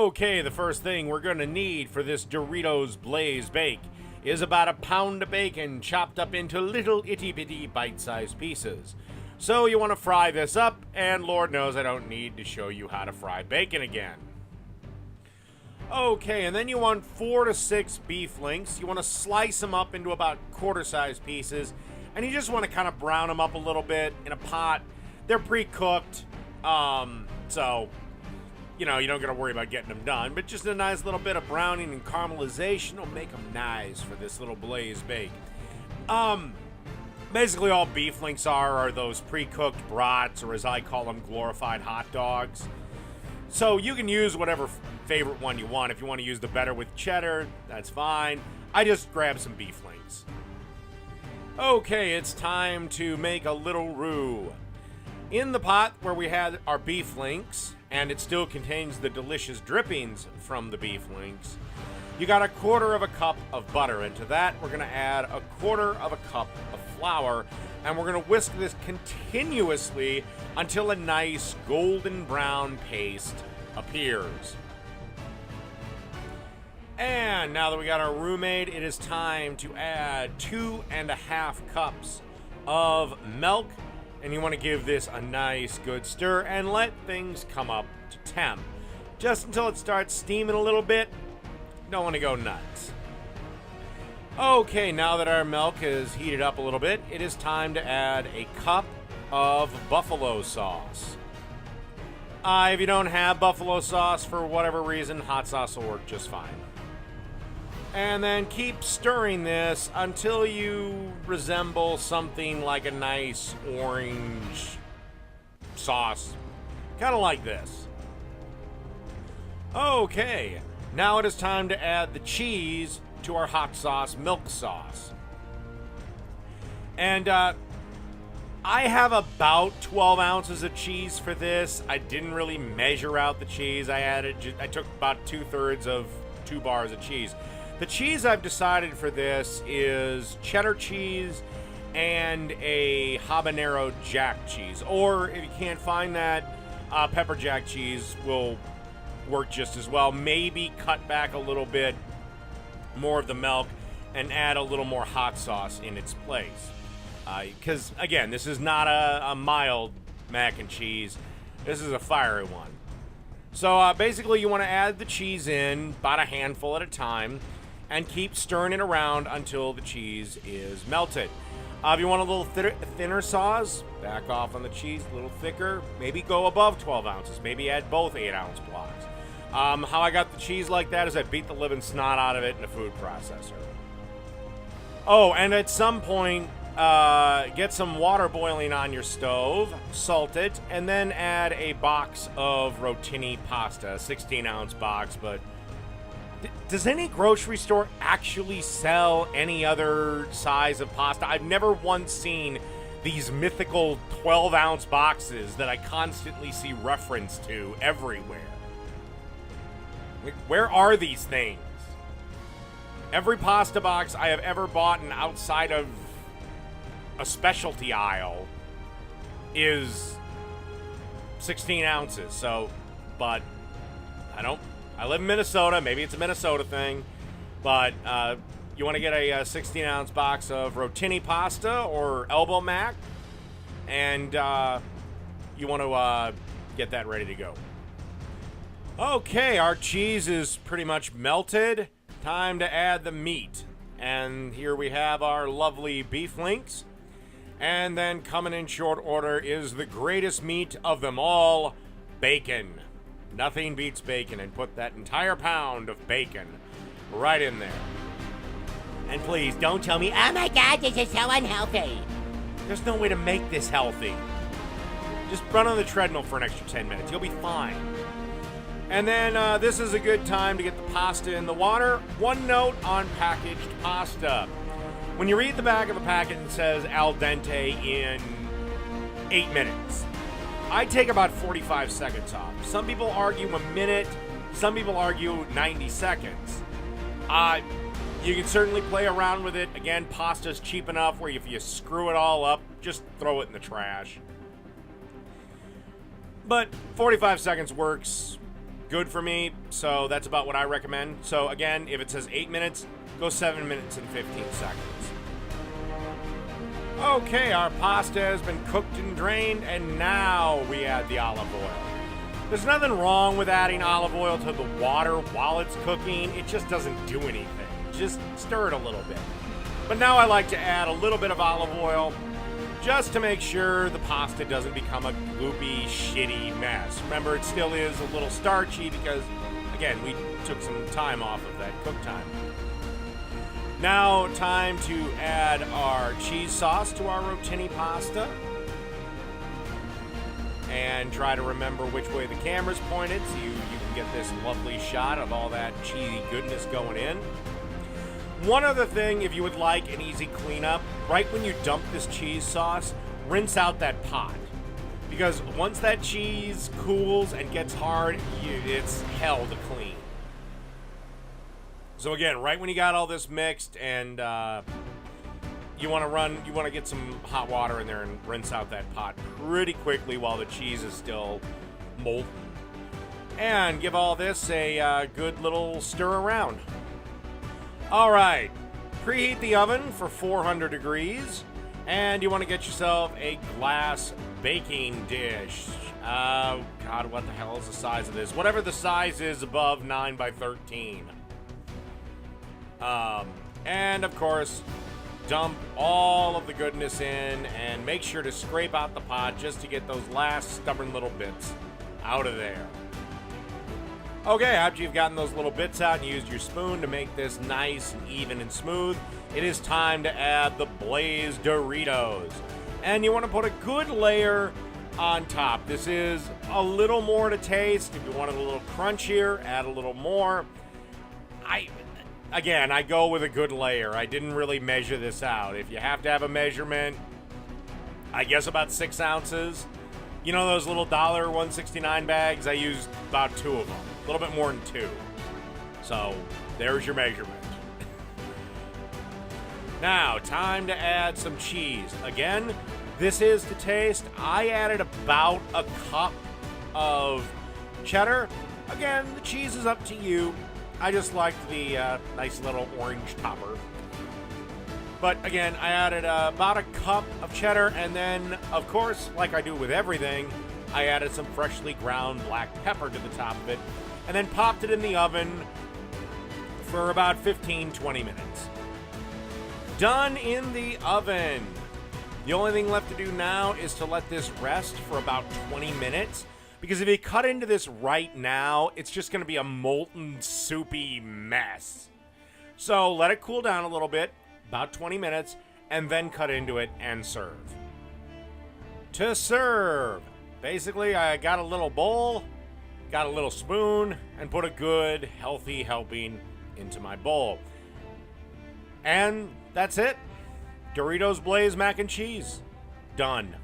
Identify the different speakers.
Speaker 1: Okay, the first thing we're going to need for this Doritos Blaze bake is about a pound of bacon chopped up into little itty-bitty bite-sized pieces. So you want to fry this up, and Lord knows I don't need to show you how to fry bacon again. Okay, and then you want 4 to 6 beef links. You want to slice them up into about quarter-sized pieces, and you just want to kind of brown them up a little bit in a pot. They're pre-cooked, so you know, you don't got to worry about getting them done, but just a nice little bit of browning and caramelization will make them nice for this little blaze bake. Basically all beef links are those pre-cooked brats, or as I call them, glorified hot dogs. So you can use whatever favorite one you want. If you want to use the better with cheddar, that's fine. I just grabbed some beef links. Okay, it's time to make a little roux. In the pot where we had our beef links, and it still contains the delicious drippings from the beef links, you got 1/4 cup of butter. Into that, we're going to add 1/4 cup of flour, and we're going to whisk this continuously until a nice golden brown paste appears. And now that we got our roux made, it is time to add 2.5 cups of milk. And you want to give this a nice good stir and let things come up to temp. Just until it starts steaming a little bit. Don't want to go nuts. Okay, now that our milk is heated up a little bit, it is time to add a cup of buffalo sauce. If you don't have buffalo sauce for whatever reason, hot sauce will work just fine. And then keep stirring this until you resemble something like a nice orange sauce. Kind of like this. Okay, now it is time to add the cheese to our hot sauce milk sauce. And I have about 12 ounces of cheese for this. I didn't really measure out the cheese. I took about 2/3 of 2 bars of cheese. The cheese I've decided for this is cheddar cheese and a habanero jack cheese. Or if you can't find that, pepper jack cheese will work just as well. Maybe cut back a little bit more of the milk and add a little more hot sauce in its place. Because, again, this is not a mild mac and cheese. This is a fiery one. So basically you want to add the cheese in about a handful at a time, and keep stirring it around until the cheese is melted. If you want a little thinner sauce, back off on the cheese, a little thicker, maybe go above 12 ounces, maybe add both 8-ounce blocks. How I got the cheese like that is I beat the living snot out of it in a food processor. Oh, and at some point, get some water boiling on your stove, salt it, and then add a box of rotini pasta, a 16-ounce box, but does any grocery store actually sell any other size of pasta? I've never once seen these mythical 12-ounce boxes that I constantly see reference to everywhere. Like, where are these things? Every pasta box I have ever bought outside of a specialty aisle is 16 ounces. So, but I live in Minnesota. Maybe it's a Minnesota thing. But you want to get a 16-ounce box of rotini pasta or elbow mac. And you want to get that ready to go. Okay, our cheese is pretty much melted. Time to add the meat. And here we have our lovely beef links. And then coming in short order is the greatest meat of them all, bacon. Nothing beats bacon, and put that entire pound of bacon right in there. And please don't tell me, oh my God, this is so unhealthy. There's no way to make this healthy. Just run on the treadmill for an extra 10 minutes. You'll be fine. And then this is a good time to get the pasta in the water. One note on packaged pasta. When you read the back of a packet, it says al dente in 8 minutes. I take about 45 seconds off. Some people argue a minute. Some people argue 90 seconds. You can certainly play around with it. Again, pasta's cheap enough where if you screw it all up, just throw it in the trash. But 45 seconds works good for me, so that's about what I recommend. So again, if it says 8 minutes, go 7 minutes and 15 seconds. Okay, our pasta has been cooked and drained, and now we add the olive oil. There's nothing wrong with adding olive oil to the water while it's cooking. It just doesn't do anything. Just stir it a little bit. But now I like to add a little bit of olive oil just to make sure the pasta doesn't become a gloopy, shitty mess. Remember, it still is a little starchy because, again, we took some time off of that cook time. Now, time to add our cheese sauce to our rotini pasta. And try to remember which way the camera's pointed so you can get this lovely shot of all that cheesy goodness going in. One other thing, if you would like an easy cleanup, right when you dump this cheese sauce, rinse out that pot. Because once that cheese cools and gets hard, it's hell to clean. So again, right when you got all this mixed and you want to get some hot water in there and rinse out that pot pretty quickly while the cheese is still molten. And give all this a good little stir around. All right, preheat the oven for 400 degrees, and you want to get yourself a glass baking dish. God, what the hell is the size of this? Whatever the size is above 9 by 13. And of course, dump all of the goodness in and make sure to scrape out the pot just to get those last stubborn little bits out of there. Okay, after you've gotten those little bits out and used your spoon to make this nice and even and smooth, it is time to add the Blaze Doritos. And you want to put a good layer on top. This is a little more to taste. If you want it a little crunchier, add a little more. I go with a good layer. I didn't really measure this out. If you have to have a measurement, I guess about 6 ounces. You know those little $1.69 bags? I used about 2 of them. A little bit more than 2. So, there's your measurement. Now, time to add some cheese. Again, this is to taste. I added about a cup of cheddar. Again, the cheese is up to you. I just liked the nice little orange topper. But again, I added about a cup of cheddar, and then, of course, like I do with everything, I added some freshly ground black pepper to the top of it, and then popped it in the oven for about 15-20 minutes. Done in the oven. The only thing left to do now is to let this rest for about 20 minutes, because if you cut into this right now, it's just going to be a molten, soupy mess. So let it cool down a little bit, about 20 minutes, and then cut into it and serve. To serve, basically I got a little bowl, got a little spoon, and put a good, healthy helping into my bowl. And that's it. Doritos Blaze Mac and Cheese. Done.